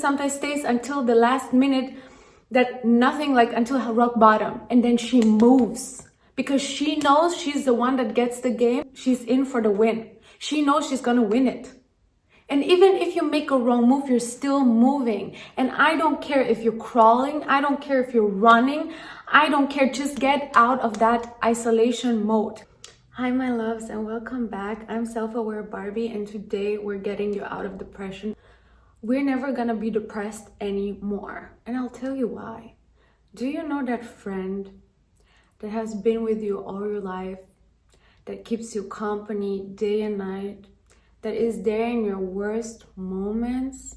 sometimes stays until the last minute, that nothing, like until rock bottom, and then she moves because she knows she's the one that gets the game. She's in for the win. She knows she's gonna win it. And even if you make a wrong move, you're still moving. And I don't care if you're crawling, I don't care if you're running, I don't care. Just get out of that isolation mode. Hi my loves, and welcome back. I'm Self-Aware Barbie, and today we're getting you out of depression. We're never gonna be depressed anymore, and I'll tell you why. Do you know that friend that has been with you all your life, that keeps you company day and night, that is there in your worst moments,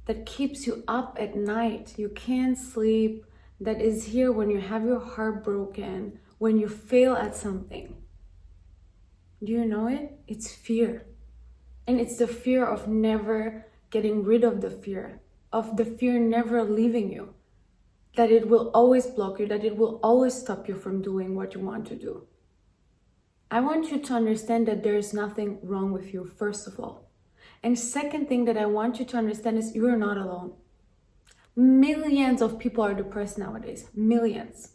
that keeps you up at night, you can't sleep, that is here when you have your heart broken, when you fail at something? Do you know it? It's fear. And it's the fear of never getting rid of the fear never leaving you, that it will always block you, that it will always stop you from doing what you want to do. I want you to understand that there is nothing wrong with you, first of all. And second thing that I want you to understand is you are not alone. Millions of people are depressed nowadays, millions.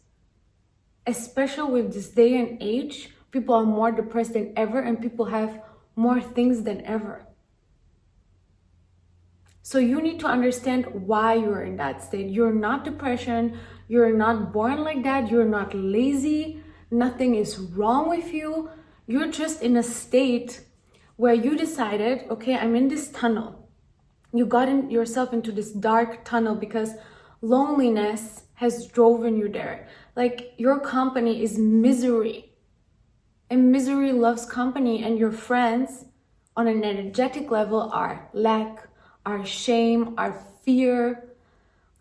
Especially with this day and age, people are more depressed than ever, and people have more things than ever. So you need to understand why you're in that state. You're not depression, you're not born like that, you're not lazy, nothing is wrong with you. You're just in a state where you decided, okay, I'm in this tunnel. You got yourself into this dark tunnel because loneliness has driven you there. Like, your company is misery, and misery loves company, and your friends on an energetic level are lack, our shame, our fear,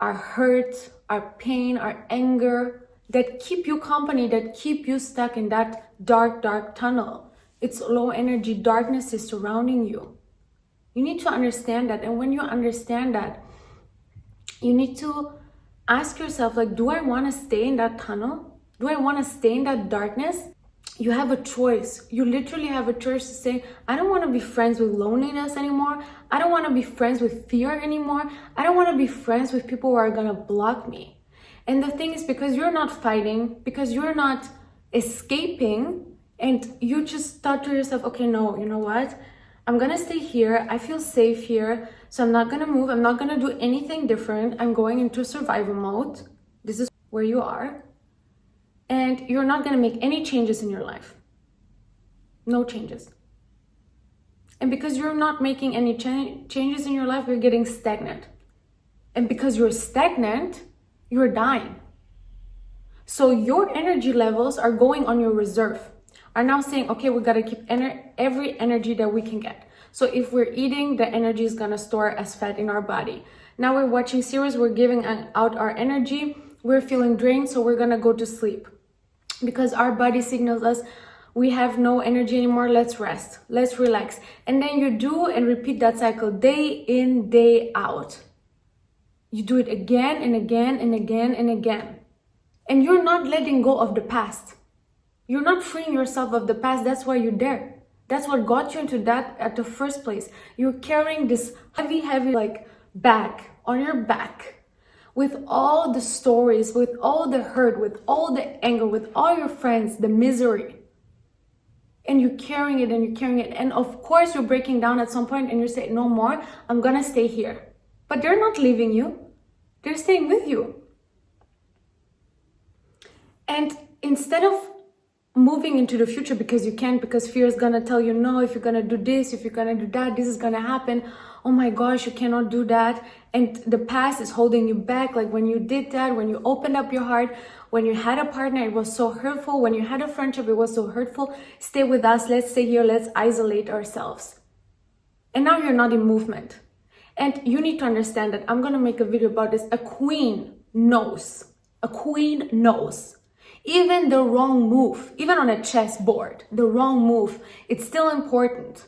our hurt, our pain, our anger, that keep you company, that keep you stuck in that dark tunnel. It's low energy, darkness is surrounding you. You need to understand that. And when you understand that, you need to ask yourself, like, do I want to stay in that tunnel? Do I want to stay in that darkness? You have a choice. You literally have a choice to say, I don't want to be friends with loneliness anymore. I don't want to be friends with fear anymore. I don't want to be friends with people who are going to block me. And the thing is, because you're not fighting, because you're not escaping, and you just thought to yourself, okay, no, you know what? I'm going to stay here. I feel safe here. So I'm not going to move. I'm not going to do anything different. I'm going into survival mode. This is where you are. And you're not going to make any changes in your life. No changes. And because you're not making any changes in your life, you're getting stagnant. And because you're stagnant, you're dying. So your energy levels are going on your reserve, are now saying, okay, we got to keep every energy that we can get. So if we're eating, the energy is going to store as fat in our body. Now we're watching series, we're giving out our energy, we're feeling drained, so we're going to go to sleep. Because our body signals us, we have no energy anymore, let's rest, let's relax. And then you do and repeat that cycle day in, day out. You do it again and again and again and again. And you're not letting go of the past. You're not freeing yourself of the past. That's why you're there. That's what got you into that at the first place. You're carrying this heavy, like bag on your back, with all the stories, with all the hurt, with all the anger, with all your friends, the misery. And you're carrying it and you're carrying it. And of course you're breaking down at some point and you say, no more, I'm gonna stay here. But they're not leaving you. They're staying with you. And instead of moving into the future because you can't, because fear is gonna tell you, no, if you're gonna do this, if you're gonna do that, this is gonna happen. Oh my gosh, you cannot do that. And the past is holding you back. Like when you did that, when you opened up your heart, when you had a partner, it was so hurtful. When you had a friendship, it was so hurtful. Stay with us. Let's stay here. Let's isolate ourselves. And now you're not in movement. And you need to understand that I'm going to make a video about this. A queen knows. A queen knows. Even the wrong move, even on a chessboard, the wrong move, it's still important.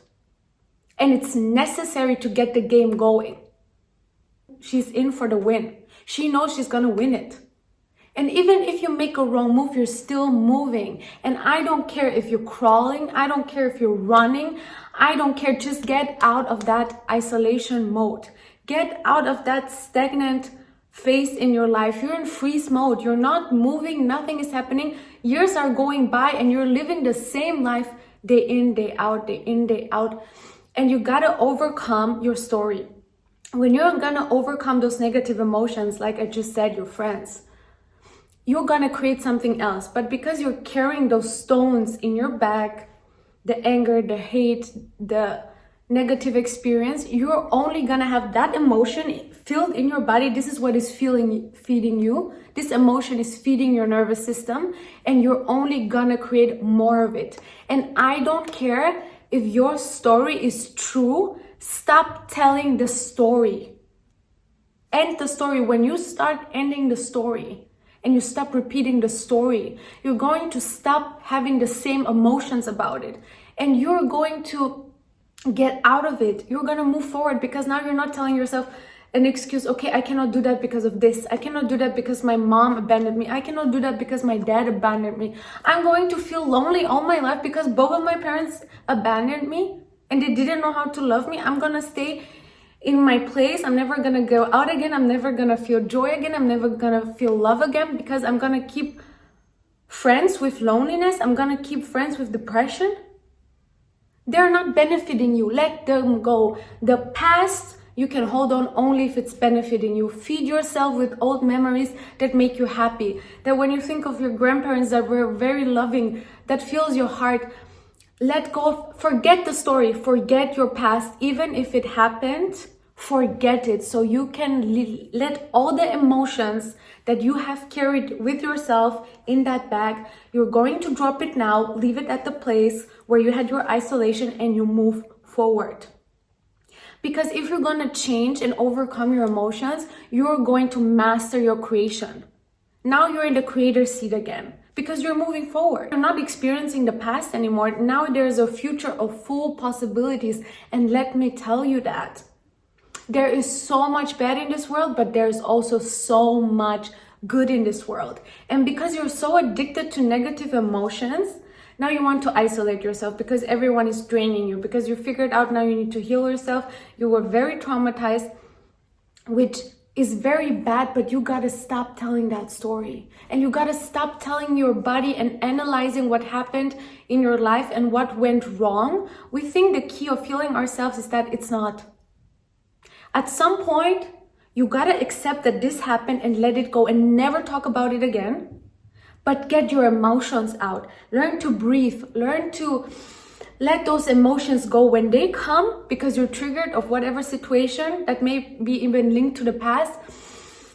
And it's necessary to get the game going. She's in for the win. She knows she's going to win it. And even if you make a wrong move, you're still moving. And I don't care if you're crawling. I don't care if you're running. I don't care. Just get out of that isolation mode. Get out of that stagnant phase in your life. You're in freeze mode. You're not moving. Nothing is happening. Years are going by and you're living the same life day in, day out, day in, day out. And you gotta overcome your story. When you're gonna overcome those negative emotions, like I just said, your friends, you're gonna create something else. But because you're carrying those stones in your back, the anger, the hate, the negative experience, you're only gonna have that emotion filled in your body. This is what is feeding you. This emotion is feeding your nervous system, and you're only gonna create more of it. And I don't care if your story is true. Stop telling the story. End the story. When you start ending the story and you stop repeating the story, you're going to stop having the same emotions about it, and you're going to get out of it. You're going to move forward, because now you're not telling yourself an excuse. Okay, I cannot do that because of this. I cannot do that because my mom abandoned me. I cannot do that because my dad abandoned me. I'm going to feel lonely all my life because both of my parents abandoned me and they didn't know how to love me. I'm going to stay in my place. I'm never going to go out again. I'm never going to feel joy again. I'm never going to feel love again, because I'm going to keep friends with loneliness. I'm going to keep friends with depression. They're not benefiting you. Let them go. The past, you can hold on only if it's benefiting you. Feed yourself with old memories that make you happy. That when you think of your grandparents that were very loving, that fills your heart, let go. Forget the story. Forget your past. Even if it happened, forget it. So you can let all the emotions that you have carried with yourself in that bag, you're going to drop it now, leave it at the place where you had your isolation, and you move forward. Because if you're going to change and overcome your emotions, you're going to master your creation. Now you're in the creator seat again, because you're moving forward. You're not experiencing the past anymore. Now there's a future of full possibilities. And let me tell you that there is so much bad in this world, but there's also so much good in this world. And because you're so addicted to negative emotions, now you want to isolate yourself because everyone is draining you, because you figured out now you need to heal yourself. You were very traumatized, which is very bad, but you gotta stop telling that story. And you gotta stop telling your body and analyzing what happened in your life and what went wrong. We think the key of healing ourselves is that it's not. At some point, you gotta accept that this happened and let it go and never talk about it again. But get your emotions out. Learn to breathe. Learn to let those emotions go when they come, because you're triggered of whatever situation that may be even linked to the past.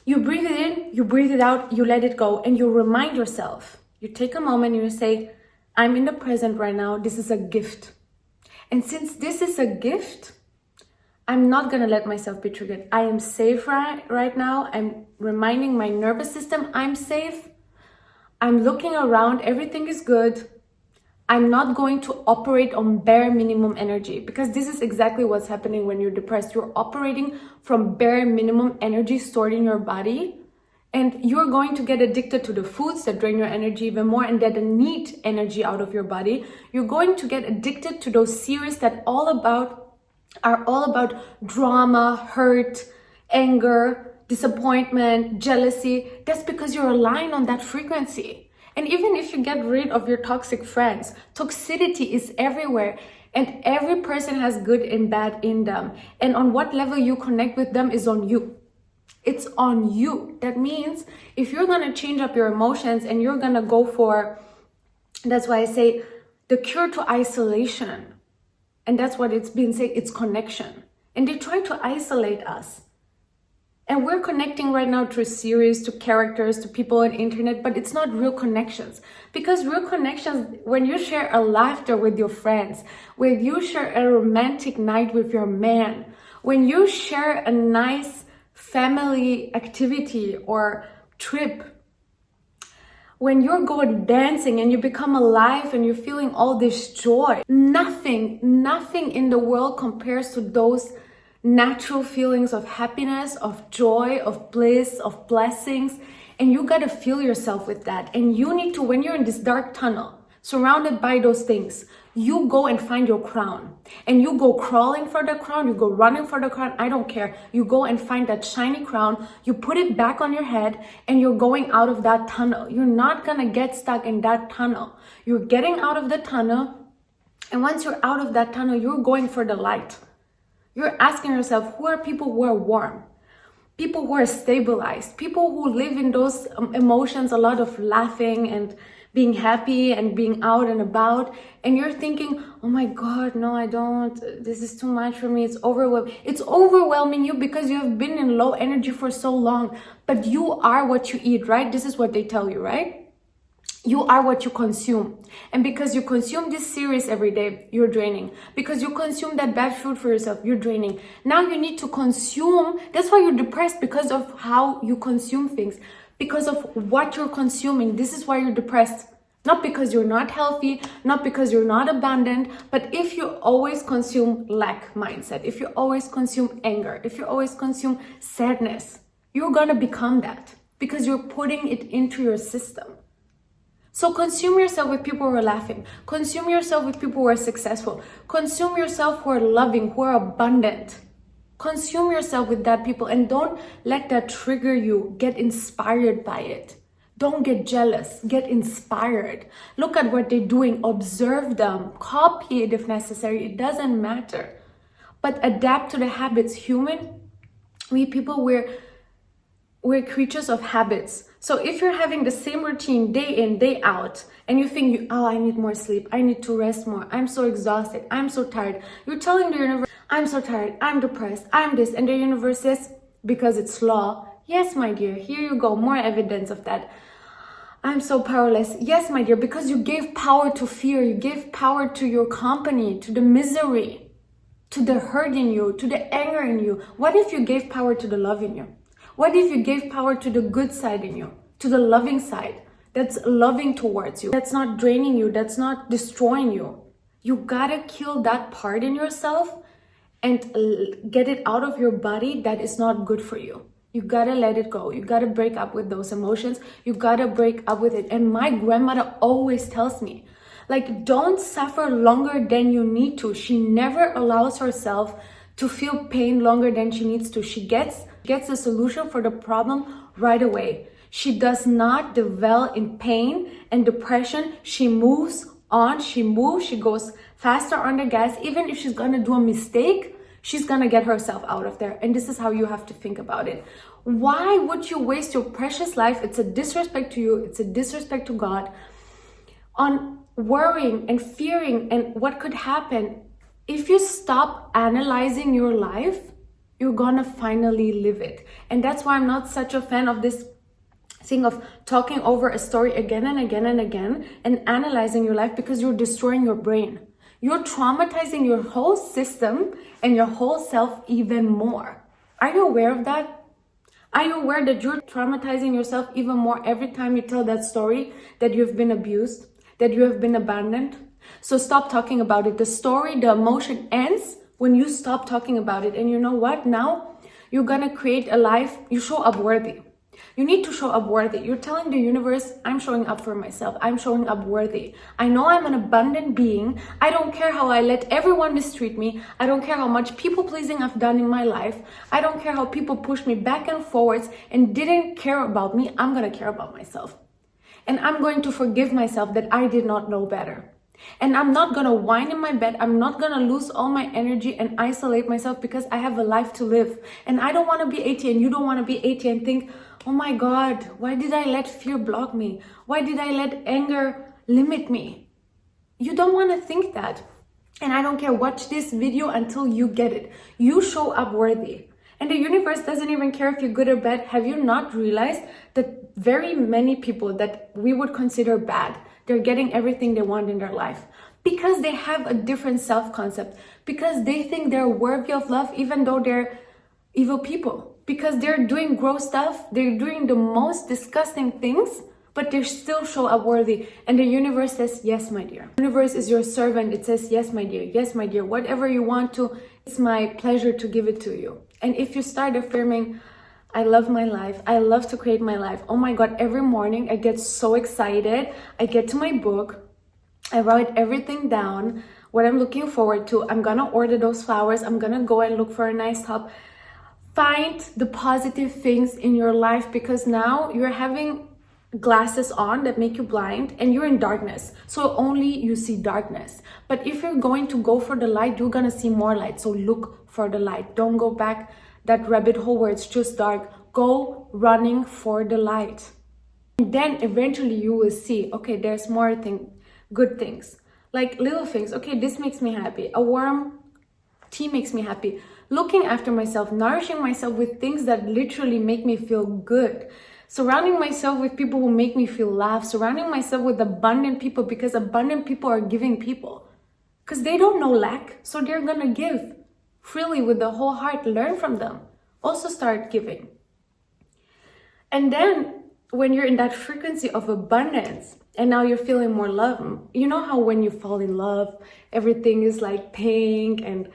You breathe it in, you breathe it out, you let it go, and you remind yourself. You take a moment and you say, I'm in the present right now. This is a gift. And since this is a gift, I'm not going to let myself be triggered. I am safe right now. I'm reminding my nervous system I'm safe. I'm looking around. Everything is good. I'm not going to operate on bare minimum energy, because this is exactly what's happening when you're depressed. You're operating from bare minimum energy stored in your body, and you're going to get addicted to the foods that drain your energy even more and that need energy out of your body. You're going to get addicted to those series that are all about drama, hurt, anger, disappointment, jealousy. That's because you're aligned on that frequency. And even if you get rid of your toxic friends, toxicity is everywhere. And every person has good and bad in them. And on what level you connect with them is on you. It's on you. That means if you're going to change up your emotions and you're going to go for, that's why I say the cure to isolation. And that's what it's been said, it's connection. And they try to isolate us. And we're connecting right now through series, to characters, to people on the internet, but it's not real connections. Because real connections, when you share a laughter with your friends, when you share a romantic night with your man, when you share a nice family activity or trip, when you're going dancing and you become alive and you're feeling all this joy, nothing in the world compares to those natural feelings of happiness, of joy, of bliss, of blessings. And you got to feel yourself with that. And you need to, when you're in this dark tunnel, surrounded by those things, you go and find your crown. And you go crawling for the crown, you go running for the crown, I don't care. You go and find that shiny crown, you put it back on your head, and you're going out of that tunnel. You're not gonna get stuck in that tunnel. You're getting out of the tunnel, and once you're out of that tunnel, you're going for the light. You're asking yourself, who are people who are warm? People who are stabilized, people who live in those emotions, a lot of laughing and being happy and being out and about, and you're thinking, oh my God, no, I don't, this is too much for me, it's overwhelming. It's overwhelming you because you have been in low energy for so long, but you are what you eat, right? This is what they tell you, right? You are what you consume. And because you consume this series every day, you're draining. Because you consume that bad food for yourself, you're draining. Now you need to consume. That's why you're depressed, because of how you consume things. Because of what you're consuming. This is why you're depressed. Not because you're not healthy, not because you're not abundant, but if you always consume lack mindset, if you always consume anger, if you always consume sadness, you're gonna become that because you're putting it into your system. So consume yourself with people who are laughing. Consume yourself with people who are successful. Consume yourself who are loving, who are abundant. Consume yourself with that people, and don't let that trigger you. Get inspired by it. Don't get jealous. Get inspired. Look at what they're doing. Observe them. Copy it if necessary. It doesn't matter. But adapt to the habits. We people, we're creatures of habits. So if you're having the same routine day in, day out, and you think, oh, I need more sleep, I need to rest more, I'm so exhausted, I'm so tired, you're telling the universe, I'm so tired, I'm depressed, I'm this, and the universe says, because it's law, yes, my dear, here you go, more evidence of that. I'm so powerless. Yes, my dear, because you gave power to fear, you gave power to your company, to the misery, to the hurt in you, to the anger in you. What if you gave power to the love in you? What if you gave power to the good side in you, to the loving side that's loving towards you, that's not draining you, that's not destroying you? You gotta kill that part in yourself and get it out of your body that is not good for you. You gotta let it go. You gotta break up with those emotions. You gotta break up with it. And my grandmother always tells me, like, don't suffer longer than you need to. She never allows herself to feel pain longer than she needs to. She gets the solution for the problem right away. She does not dwell in pain and depression. She moves on, she goes faster on the gas. Even if she's gonna do a mistake, she's gonna get herself out of there. And this is how you have to think about it. Why would you waste your precious life? It's a disrespect to you, it's a disrespect to God, on worrying and fearing and what could happen. If you stop analyzing your life, you're gonna finally live it. And that's why I'm not such a fan of this thing of talking over a story again and again and again and analyzing your life, because you're destroying your brain. You're traumatizing your whole system and your whole self even more. Are you aware of that? Are you aware that you're traumatizing yourself even more every time you tell that story, that you've been abused, that you have been abandoned? So stop talking about it. The story, the emotion ends when you stop talking about it. And you know what? Now you're gonna create a life. You show up worthy. You need to show up worthy. You're telling the universe, I'm showing up for myself. I'm showing up worthy. I know I'm an abundant being. I don't care how I let everyone mistreat me. I don't care how much people pleasing I've done in my life. I don't care how people push me back and forwards and didn't care about me. I'm gonna care about myself. And I'm going to forgive myself that I did not know better. And I'm not gonna whine in my bed. I'm not gonna lose all my energy and isolate myself, because I have a life to live. And I don't wanna be 80 and you don't wanna be 80 and think, oh my God, why did I let fear block me? Why did I let anger limit me? You don't wanna think that. And I don't care, watch this video until you get it. You show up worthy. And the universe doesn't even care if you're good or bad. Have you not realized that very many people that we would consider bad, they're getting everything they want in their life because they have a different self-concept, because they think they're worthy of love even though they're evil people, because they're doing gross stuff, they're doing the most disgusting things, but they still show up worthy. And the universe says, yes, my dear. The universe is your servant. It says, yes, my dear, whatever you want to, it's my pleasure to give it to you. And if you start affirming, I love my life, I love to create my life, oh my God, every morning I get so excited. I get to my book, I write everything down, what I'm looking forward to. I'm gonna order those flowers. I'm gonna go and look for a nice top. Find the positive things in your life, because now you're having glasses on that make you blind and you're in darkness, so only you see darkness. But if you're going to go for the light, you're gonna see more light. So look for the light. Don't go back that rabbit hole where it's just dark. Go running for the light, and then eventually you will see, okay, there's more good things, like little things. Okay, this makes me happy. A warm tea makes me happy. Looking after myself, nourishing myself with things that literally make me feel good. Surrounding myself with people who make me feel laugh. Surrounding myself with abundant people, because abundant people are giving people. Because they don't know lack, so they're gonna give freely with the whole heart. Learn from them. Also start giving. And then when you're in that frequency of abundance, and now you're feeling more love, you know how when you fall in love, everything is like pink and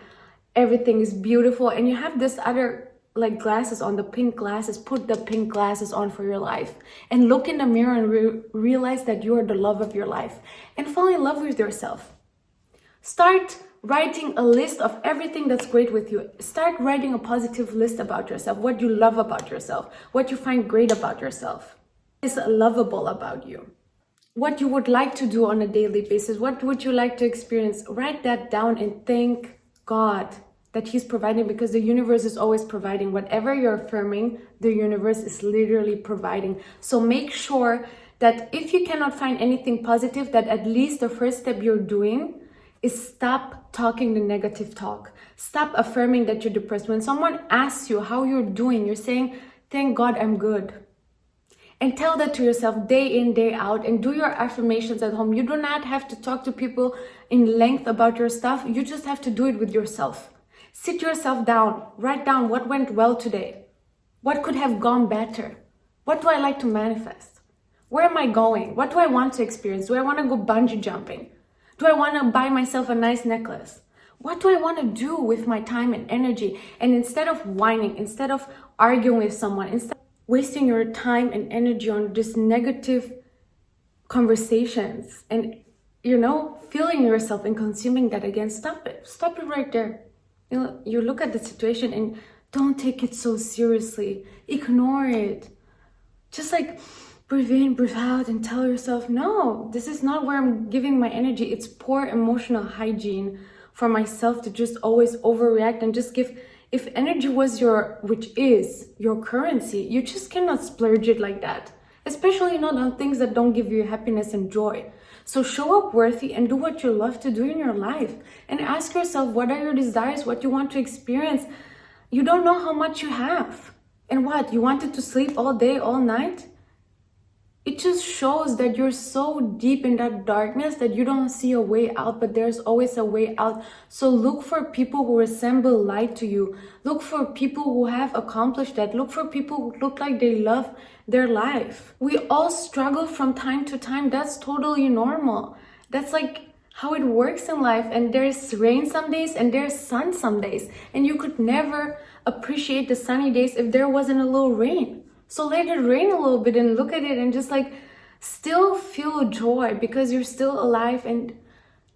everything is beautiful, and you have this other like glasses on, the pink glasses. Put the pink glasses on for your life and look in the mirror and realize that you are the love of your life, and fall in love with yourself. Start writing a list of everything that's great with you. Start writing a positive list about yourself, what you love about yourself, what you find great about yourself, is lovable about you, what you would like to do on a daily basis, what would you like to experience. Write that down and thank God that He's providing, because the universe is always providing. Whatever you're affirming, the universe is literally providing. So make sure that if you cannot find anything positive, that at least the first step you're doing is stop talking the negative talk. Stop affirming that you're depressed. When someone asks you how you're doing, you're saying, thank God I'm good. And tell that to yourself day in, day out, and do your affirmations at home. You do not have to talk to people in length about your stuff. You just have to do it with yourself. Sit yourself down, write down what went well today. What could have gone better? What do I like to manifest? Where am I going? What do I want to experience? Do I want to go bungee jumping? Do I want to buy myself a nice necklace? What do I want to do with my time and energy? And instead of whining, instead of arguing with someone, instead of wasting your time and energy on just negative conversations and, feeling yourself and consuming that again, stop it. Stop it right there. You look at the situation and don't take it so seriously. Ignore it. Just like breathe in, breathe out, and tell yourself, no, this is not where I'm giving my energy. It's poor emotional hygiene for myself to just always overreact and just give. If energy was which is your currency, you just cannot splurge it like that. Especially not on things that don't give you happiness and joy. So show up worthy and do what you love to do in your life. And ask yourself, what are your desires? What you want to experience? You don't know how much you have. And what? You wanted to sleep all day, all night? It just shows that you're so deep in that darkness that you don't see a way out, but there's always a way out. So look for people who resemble light to you. Look for people who have accomplished that. Look for people who look like they love their life. We all struggle from time to time. That's totally normal. That's like how it works in life. And there's rain some days and there's sun some days. And you could never appreciate the sunny days if there wasn't a little rain. So let it rain a little bit and look at it and just like still feel joy, because you're still alive, and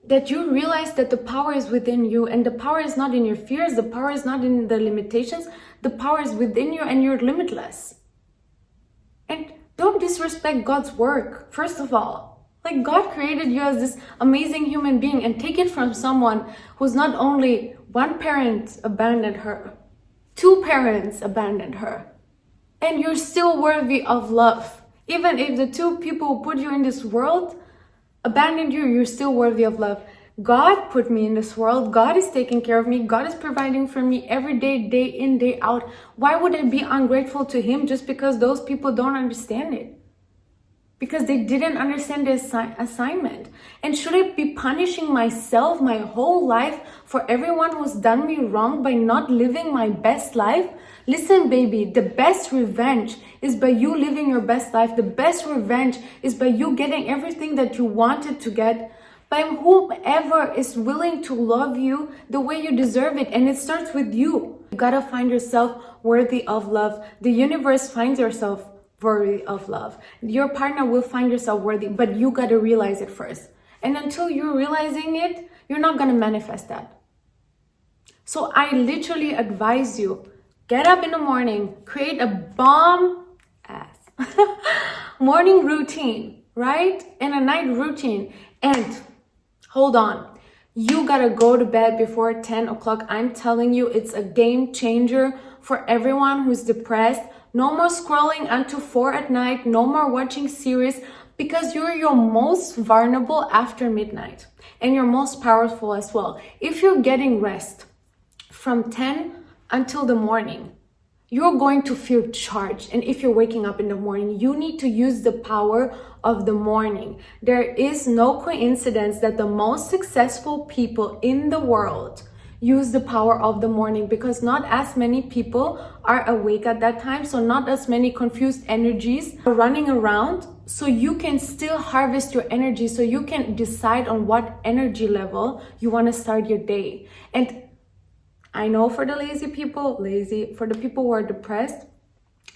that you realize that the power is within you, and the power is not in your fears. The power is not in the limitations. The power is within you, and you're limitless. And don't disrespect God's work. First of all, like, God created you as this amazing human being, and take it from someone who's not only one parent abandoned her, two parents abandoned her. And you're still worthy of love. Even if the two people who put you in this world abandoned you, you're still worthy of love. God put me in this world. God is taking care of me. God is providing for me every day, day in, day out. Why would I be ungrateful to Him just because those people don't understand it? Because they didn't understand the assignment. And should I be punishing myself my whole life for everyone who's done me wrong by not living my best life? Listen, baby, the best revenge is by you living your best life. The best revenge is by you getting everything that you wanted to get, by whomever is willing to love you the way you deserve it. And it starts with you. You gotta find yourself worthy of love. The universe finds yourself worthy of love. Your partner will find yourself worthy, but you gotta realize it first. And until you're realizing it, you're not going to manifest that. So I literally advise you, get up in the morning, create a bomb ass morning routine, right? And a night routine. And hold on, you gotta go to bed before 10 o'clock. I'm telling you, it's a game changer for everyone who's depressed. No more scrolling until 4 at night, no more watching series, because you're your most vulnerable after midnight and you're most powerful as well. If you're getting rest from 10 until the morning, you're going to feel charged. And if you're waking up in the morning, you need to use the power of the morning. There is no coincidence that the most successful people in the world use the power of the morning, because not as many people are awake at that time. So not as many confused energies are running around. So you can still harvest your energy. So you can decide on what energy level you want to start your day. And I know for the lazy people, for the people who are depressed,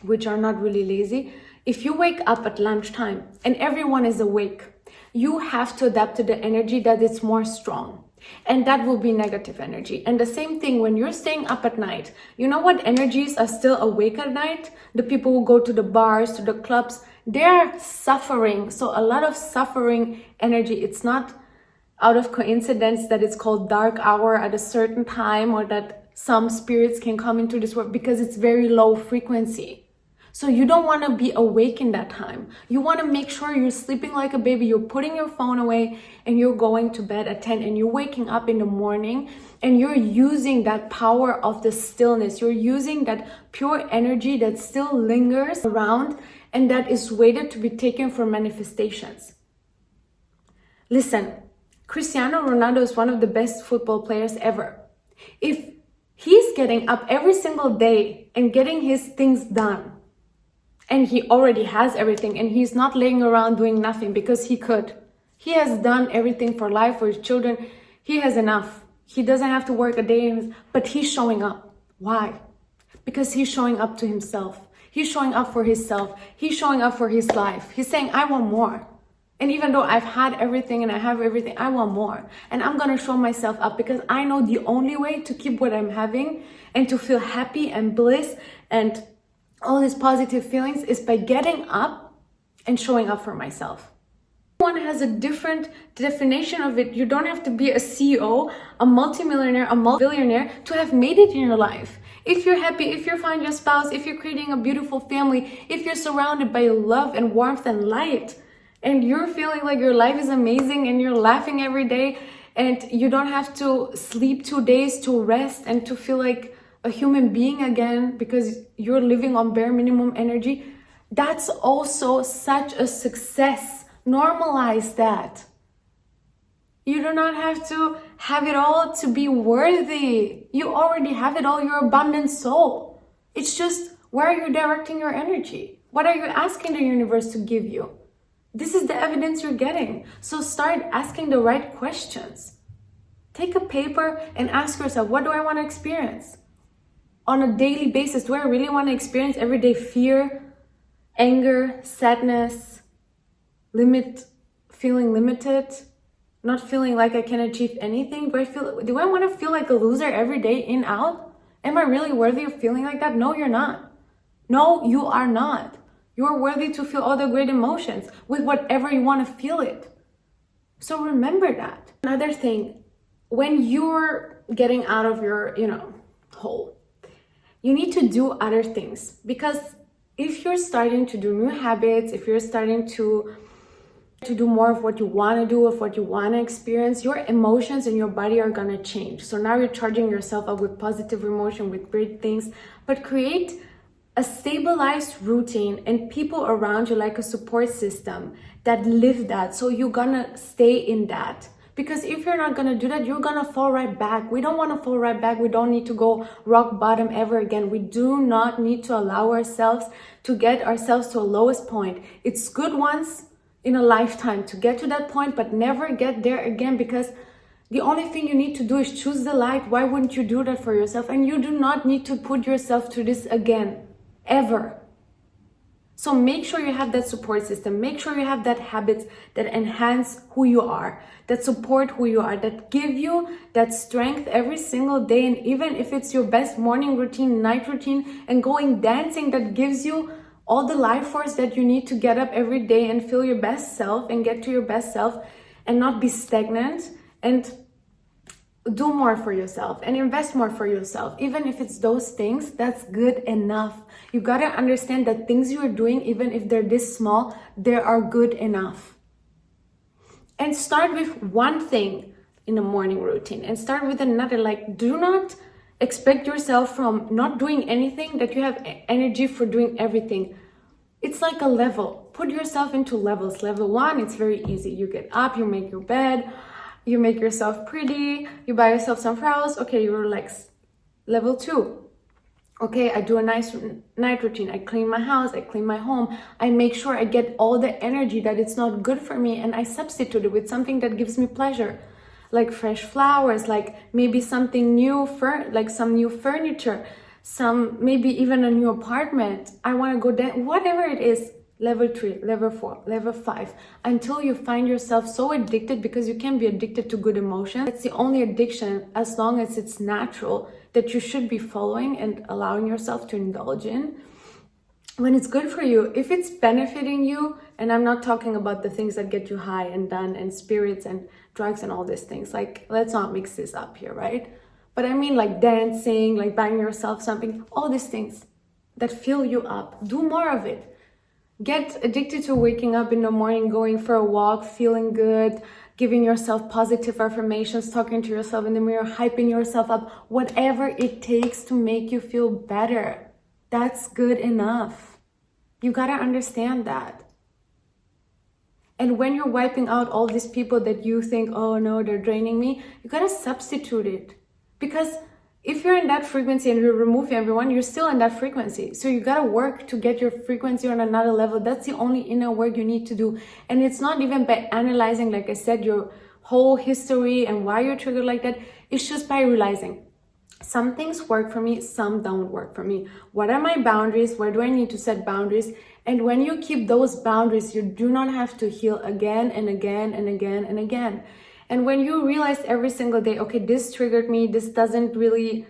which are not really lazy, if you wake up at lunchtime and everyone is awake, you have to adapt to the energy that is more strong. And that will be negative energy. And the same thing when you're staying up at night. You know what energies are still awake at night? The people who go to the bars, to the clubs, they're suffering. So a lot of suffering energy. It's not out of coincidence that it's called dark hour at a certain time, or that some spirits can come into this world, because it's very low frequency. So you don't want to be awake in that time. You want to make sure you're sleeping like a baby, you're putting your phone away, and you're going to bed at 10, and you're waking up in the morning, and you're using that power of the stillness. You're using that pure energy that still lingers around and that is waited to be taken for manifestations. Listen, Cristiano Ronaldo is one of the best football players ever. If he's getting up every single day and getting his things done, and he already has everything, and he's not laying around doing nothing because he could. He has done everything for life, for his children. He has enough. He doesn't have to work a day, but he's showing up. Why? Because he's showing up to himself. He's showing up for himself. He's showing up for his life. He's saying, I want more. And even though I've had everything and I have everything, I want more. And I'm going to show myself up, because I know the only way to keep what I'm having and to feel happy and bliss and all these positive feelings is by getting up and showing up for myself. Everyone has a different definition of it. You don't have to be a CEO, a multimillionaire, a multi-billionaire to have made it in your life. If you're happy, if you find your spouse, if you're creating a beautiful family, if you're surrounded by love and warmth and light, and you're feeling like your life is amazing and you're laughing every day, and you don't have to sleep 2 days to rest and to feel like a human being again because you're living on bare minimum energy, that's also such a success. Normalize that. You do not have to have it all to be worthy. You already have it all, your abundant soul. It's just, where are you directing your energy? What are you asking the universe to give you? This is the evidence you're getting. So start asking the right questions. Take a paper and ask yourself, what do I want to experience? On a daily basis, do I really want to experience everyday fear, anger, sadness, feeling limited, not feeling like I can achieve anything? Do I want to feel like a loser every day, in, out? Am I really worthy of feeling like that? No, you're not. No, you are not. You're worthy to feel all the great emotions with whatever you want to feel it. So remember that. Another thing, when you're getting out of your, hole, you need to do other things. Because if you're starting to do new habits, if you're starting to do more of what you want to do, of what you want to experience, your emotions and your body are going to change. So now you're charging yourself up with positive emotion, with great things, but create a stabilized routine and people around you, like a support system that live that. So you're going to stay in that. Because if you're not going to do that, you're going to fall right back. We don't want to fall right back. We don't need to go rock bottom ever again. We do not need to allow ourselves to get ourselves to a lowest point. It's good once in a lifetime to get to that point, but never get there again, because the only thing you need to do is choose the light. Why wouldn't you do that for yourself? And you do not need to put yourself through this again, ever. So make sure you have that support system. Make sure you have that habits that enhance who you are, that support who you are, that give you that strength every single day. And even if it's your best morning routine, night routine, and going dancing, that gives you all the life force that you need to get up every day and feel your best self and get to your best self and not be stagnant, and do more for yourself and invest more for yourself. Even if it's those things, that's good enough. You gotta understand that things you're doing, even if they're this small, they are good enough. And start with one thing in the morning routine and start with another. Like, do not expect yourself from not doing anything that you have energy for doing everything. It's like a level. Put yourself into levels. Level 1, it's very easy. You get up, you make your bed, you make yourself pretty, you buy yourself some flowers, okay, you relax. Level 2, okay, I do a nice night routine. I clean my house, I clean my home. I make sure I get all the energy that it's not good for me, and I substitute it with something that gives me pleasure. Like fresh flowers, like maybe something new, like some new furniture, maybe even a new apartment. I want to go there, whatever it is. Level 3, level 4, level 5, until you find yourself so addicted, because you can be addicted to good emotions. It's the only addiction, as long as it's natural, that you should be following and allowing yourself to indulge in. When it's good for you, if it's benefiting you, and I'm not talking about the things that get you high and done and spirits and drugs and all these things, like, let's not mix this up here, right? But I mean, like dancing, like buying yourself something, all these things that fill you up, do more of it. Get addicted to waking up in the morning, going for a walk, feeling good, giving yourself positive affirmations, talking to yourself in the mirror, hyping yourself up, whatever it takes to make you feel better. That's good enough. You gotta understand that. And when you're wiping out all these people that you think, oh no, they're draining me, you gotta substitute it. Because if you're in that frequency and you remove everyone, you're still in that frequency. So you gotta work to get your frequency on another level. That's the only inner work you need to do. And it's not even by analyzing, like I said, your whole history and why you're triggered like that. It's just by realizing some things work for me, some don't work for me. What are my boundaries? Where do I need to set boundaries? And when you keep those boundaries, you do not have to heal again and again and again and again. And when you realize every single day, okay, this triggered me, this doesn't really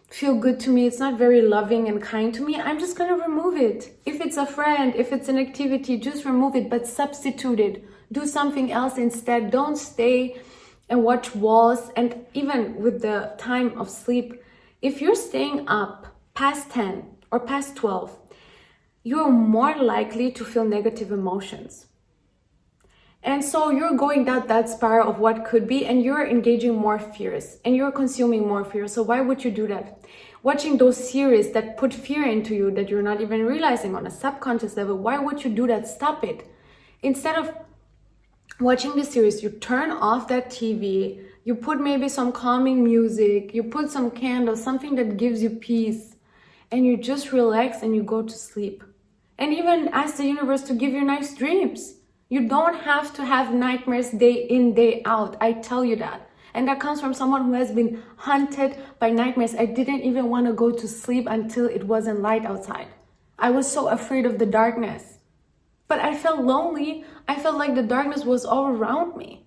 feel good to me, it's not very loving and kind to me, I'm just gonna remove it. If it's a friend, if it's an activity, just remove it, but substitute it. Do something else instead. Don't stay and watch walls. And even with the time of sleep, if you're staying up past 10 or past 12, you're more likely to feel negative emotions. And so you're going down that spiral of what could be, and you're engaging more fears and you're consuming more fear. So why would you do that? Watching those series that put fear into you that you're not even realizing on a subconscious level, why would you do that? Stop it. Instead of watching the series, you turn off that TV, you put maybe some calming music, you put some candles, something that gives you peace, and you just relax and you go to sleep. And even ask the universe to give you nice dreams. You don't have to have nightmares day in, day out. I tell you that. And that comes from someone who has been hunted by nightmares. I didn't even want to go to sleep until it wasn't light outside. I was so afraid of the darkness. But I felt lonely. I felt like the darkness was all around me.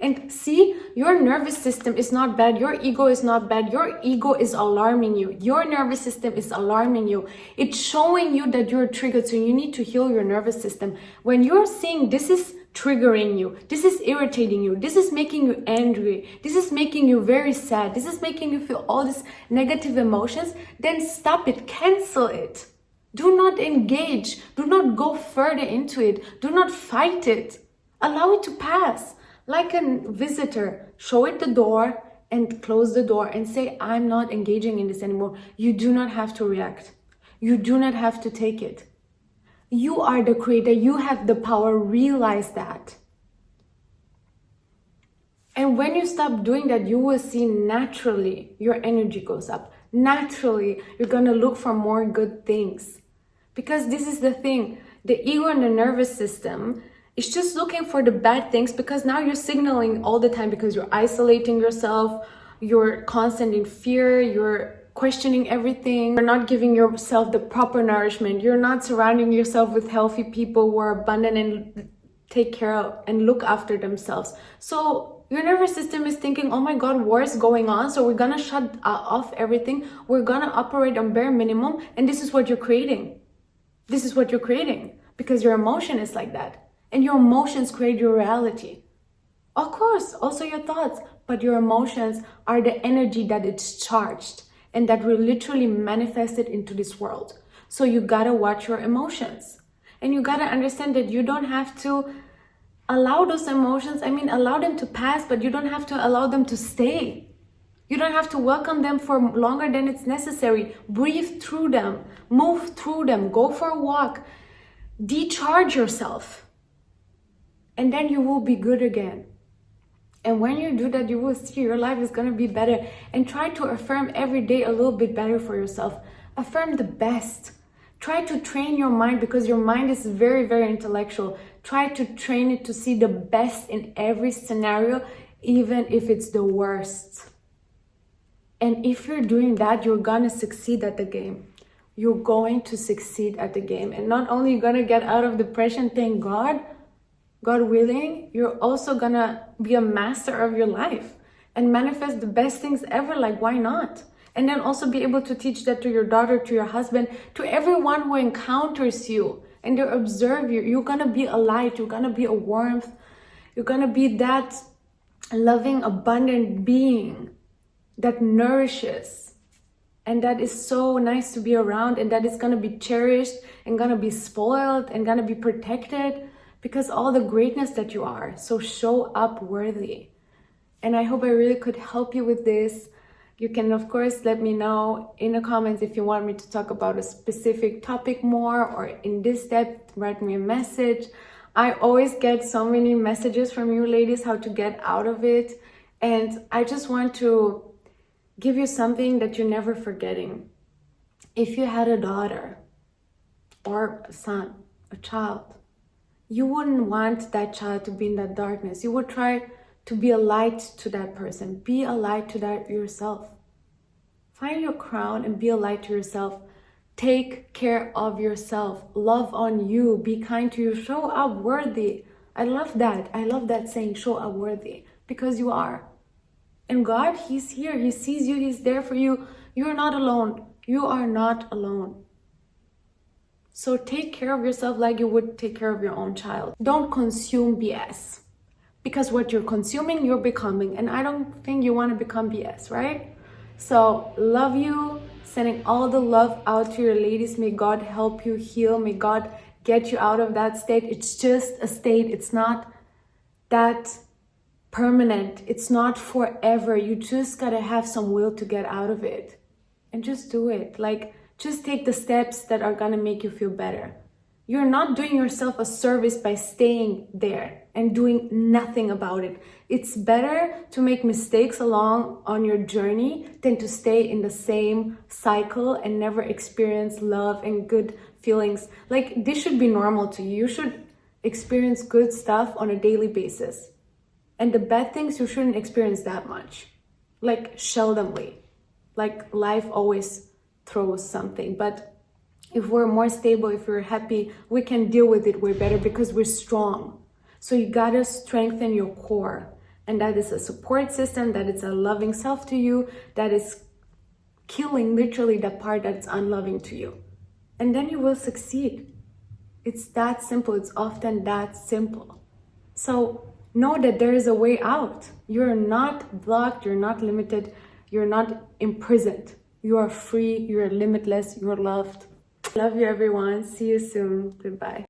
And see, your nervous system is not bad. Your ego is not bad. Your ego is alarming you. Your nervous system is alarming you. It's showing you that you're triggered. So you need to heal your nervous system. When you're seeing this is triggering you, this is irritating you, this is making you angry, this is making you very sad, this is making you feel all these negative emotions, then stop it, cancel it. Do not engage. Do not go further into it. Do not fight it. Allow it to pass. Like a visitor, show it the door and close the door and say, I'm not engaging in this anymore. You do not have to react. You do not have to take it. You are the creator. You have the power. Realize that. And when you stop doing that, you will see naturally your energy goes up. Naturally, you're going to look for more good things. Because this is the thing. The ego and the nervous system, it's just looking for the bad things, because now you're signaling all the time, because you're isolating yourself, you're constant in fear, you're questioning everything. You're not giving yourself the proper nourishment. You're not surrounding yourself with healthy people who are abundant and take care of and look after themselves. So your nervous system is thinking, oh my God, war is going on. So we're gonna shut off everything. We're gonna operate on bare minimum. And this is what you're creating. This is what you're creating because your emotion is like that. And your emotions create your reality. Of course, also your thoughts, but your emotions are the energy that it's charged and that will literally manifest it into this world. So you gotta watch your emotions. And you gotta understand that you don't have to allow those emotions, allow them to pass, but you don't have to allow them to stay. You don't have to welcome them for longer than it's necessary. Breathe through them, move through them, go for a walk, decharge yourself. And then you will be good again. And when you do that, you will see your life is going to be better. And try to affirm every day a little bit better for yourself. Affirm the best. Try to train your mind because your mind is very, very intellectual. Try to train it to see the best in every scenario, even if it's the worst. And if you're doing that, you're going to succeed at the game. You're going to succeed at the game. And not only you're going to get out of depression, thank God, God willing, you're also gonna be a master of your life and manifest the best things ever. Like, why not? And then also be able to teach that to your daughter, to your husband, to everyone who encounters you and they observe you. You're gonna be a light, you're gonna be a warmth, you're gonna be that loving, abundant being that nourishes. And that is so nice to be around, and that is gonna be cherished and gonna be spoiled and gonna be protected. Because all the greatness that you are. So show up worthy. And I hope I really could help you with this. You can, of course, let me know in the comments if you want me to talk about a specific topic more or in this depth, write me a message. I always get so many messages from you ladies how to get out of it. And I just want to give you something that you're never forgetting. If you had a daughter or a son, a child, you wouldn't want that child to be in that darkness. You would try to be a light to that person. Be a light to that yourself. Find your crown and be a light to yourself. Take care of yourself. Love on you. Be kind to you. Show up worthy. I love that. I love that saying, show up worthy. Because you are. And God, He's here. He sees you. He's there for you. You're not alone. You are not alone. So take care of yourself like you would take care of your own child. Don't consume BS. Because what you're consuming, you're becoming. And I don't think you want to become BS, right? So love you. Sending all the love out to your ladies. May God help you heal. May God get you out of that state. It's just a state. It's not that permanent. It's not forever. You just gotta have some will to get out of it. And just do it. Just take the steps that are gonna make you feel better. You're not doing yourself a service by staying there and doing nothing about it. It's better to make mistakes along on your journey than to stay in the same cycle and never experience love and good feelings. This should be normal to you. You should experience good stuff on a daily basis. And the bad things, you shouldn't experience that much. Seldomly. Life always throws something, but if we're more stable, if we're happy, we can deal with it way better because we're strong. So you gotta strengthen your core, and that is a support system, that is a loving self to you, that is killing literally the part that's unloving to you, and then you will succeed. It's that simple. It's often that simple. So know that there is a way out. You're not blocked, you're not limited, you're not imprisoned. You are free, you are limitless, you are loved. Love you everyone. See you soon. Goodbye.